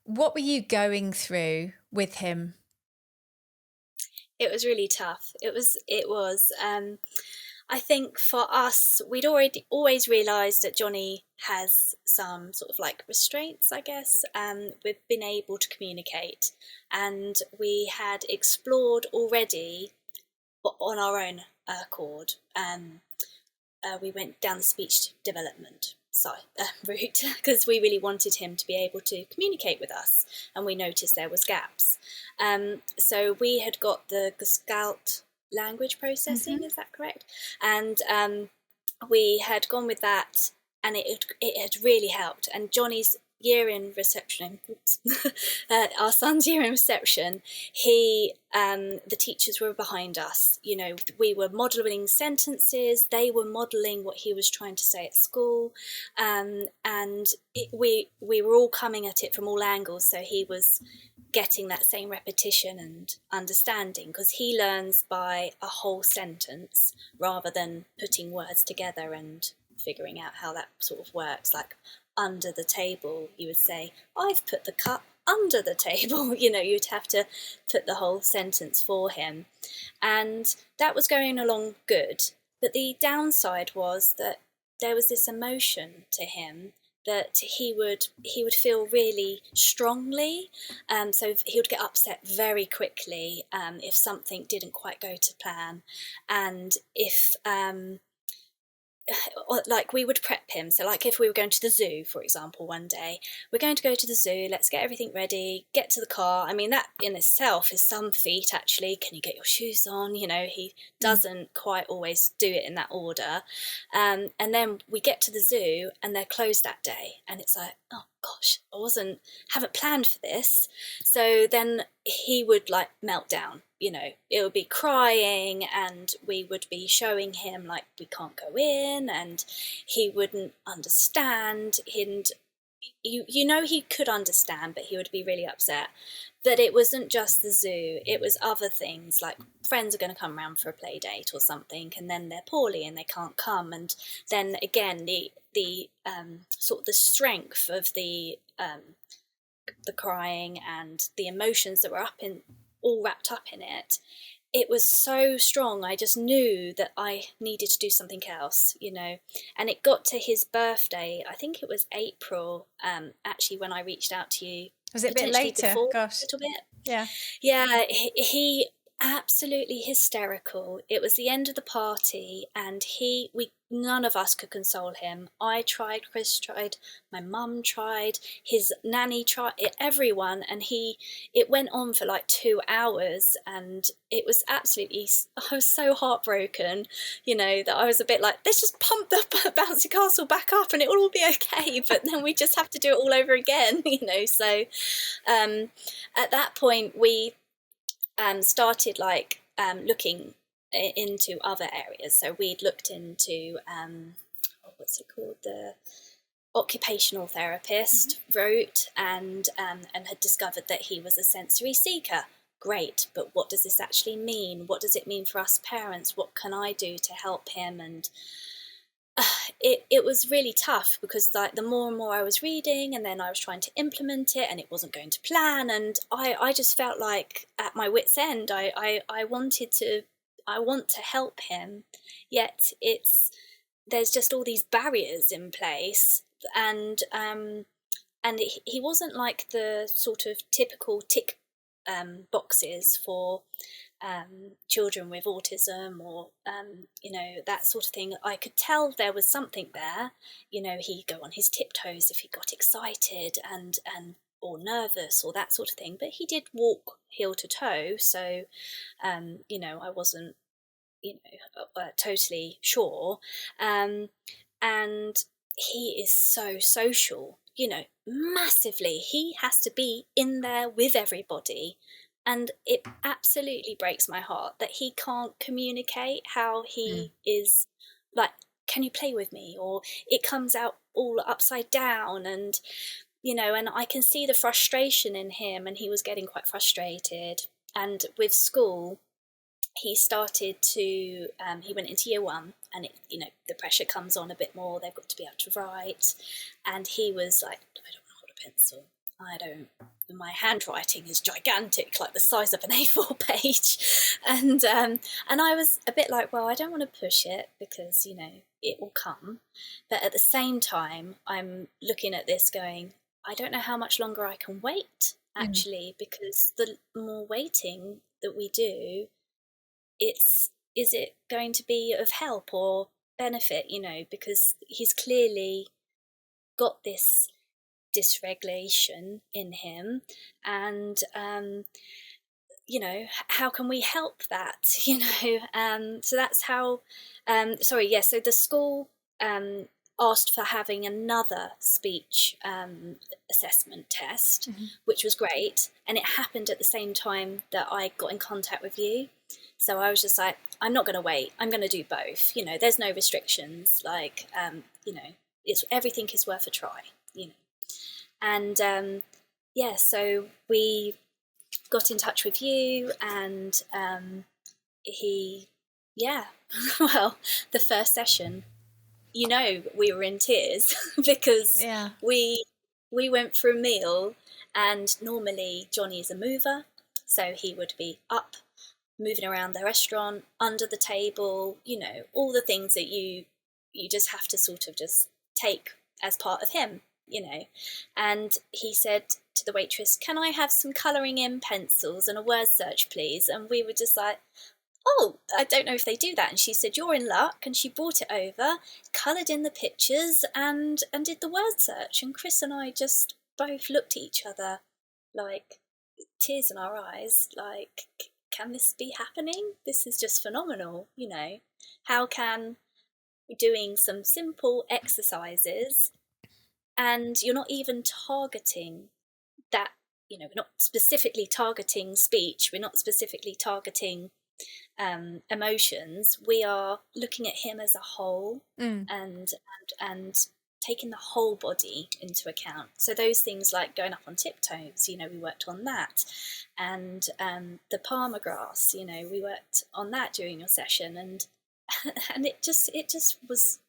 What were you going through with him? It was really tough. I think for us, we'd already always realised that Johnny has some sort of like restraints, I guess. We've been able to communicate, and we had explored already on our own accord. We went down the speech development route because we really wanted him to be able to communicate with us, and we noticed there was gaps. So we had got the Gestalt language processing, is that correct? And we had gone with that, and it had really helped. And Johnny's year in reception, our son's year in reception, the teachers were behind us. You know, we were modelling sentences, they were modelling what he was trying to say at school, we were all coming at it from all angles. So he was getting that same repetition and understanding, because he learns by a whole sentence rather than putting words together and figuring out how that sort of works. Like under the table, you would say, I've put the cup under the table. You know, you'd have to put the whole sentence for him. And that was going along good. But the downside was that there was this emotion to him that he would feel really strongly. So he would get upset very quickly if something didn't quite go to plan. And if like we would prep him. So like if we were going to the zoo, for example, one day, we're going to go to the zoo, let's get everything ready, get to the car. I mean, that in itself is some feat, actually. Can you get your shoes on? You know, he doesn't quite always do it in that order. And then we get to the zoo and they're closed that day, and it's like, oh gosh, haven't planned for this. So then he would like melt down. You know, it would be crying, and we would be showing him like we can't go in, and he wouldn't understand. And you know, he could understand, but he would be really upset that it wasn't just the zoo, it was other things, like friends are going to come round for a play date or something, and then they're poorly and they can't come. And then again, the sort of the strength of the crying and the emotions that were all wrapped up in it, it was so strong. I just knew that I needed to do something else, you know. And it got to his birthday, I think it was April, actually, when I reached out to you, Was it a bit potentially later? before, a Gosh. little bit. Yeah. Yeah, he absolutely hysterical. It was the end of the party, and none of us could console him. I tried, Chris tried, my mum tried, his nanny tried, everyone, and it went on for like 2 hours, and it was absolutely, I was so heartbroken, you know, that I was a bit like, let's just pump the bouncy castle back up and it will all be okay, but then we just have to do it all over again, you know. So at that point we started like looking into other areas. So we'd looked into what's it called, the occupational therapist route, and had discovered that he was a sensory seeker. Great, but what does this actually mean? What does it mean for us parents? What can I do to help him? And it was really tough, because like the more and more I was reading, and then I was trying to implement it, and it wasn't going to plan, and I just felt like at my wit's end. I want to help him, yet there's just all these barriers in place. And he wasn't like the sort of typical tick boxes for children with autism, or you know, that sort of thing. I could tell there was something there. You know, he'd go on his tiptoes if he got excited and or nervous or that sort of thing, but he did walk heel to toe. So you know, I wasn't, you know, totally sure. And he is so social, you know, massively. He has to be in there with everybody. And it absolutely breaks my heart that he can't communicate how he is, like, can you play with me? Or it comes out all upside down. And, you know, and I can see the frustration in him, and he was getting quite frustrated. And with school, he started to he went into year one, and it, you know, the pressure comes on a bit more. They've got to be able to write, and he was like, I don't want to hold a pencil, I don't, my handwriting is gigantic, like the size of an A4 page. And I was a bit like, well, I don't want to push it because, you know, it will come. But at the same time, I'm looking at this going, I don't know how much longer I can wait, Mm. actually, because the more waiting that we do, is it going to be of help or benefit, you know, because he's clearly got this dysregulation in him, and you know, how can we help that? You know, so that's how. Sorry, yes. So the school asked for having another speech assessment test, Mhm. which was great, and it happened at the same time that I got in contact with you. So I was just like, I'm not going to wait. I'm going to do both. You know, there's no restrictions. Like, you know, it's everything is worth a try. You know, and yeah, so we got in touch with you, and he, yeah, well, the first session, you know, we were in tears because Yeah. we went for a meal, and normally Johnny is a mover, so he would be up, moving around the restaurant, under the table, you know, all the things that you just have to sort of just take as part of him, you know. And he said to the waitress, "Can I have some colouring in pencils and a word search, please?" And we were just like, "Oh, I don't know if they do that." And she said, "You're in luck." And she brought it over, coloured in the pictures, and did the word search. And Chris and I just both looked at each other like, tears in our eyes, like, can this be happening? This is just phenomenal, you know. How can doing some simple exercises, and you're not even targeting that, you know, we're not specifically targeting speech, we're not specifically targeting emotions, we are looking at him as a whole, Mm. and taking the whole body into account. So those things like going up on tiptoes, you know, we worked on that, and the palmer grass, you know, we worked on that during your session, and and it just was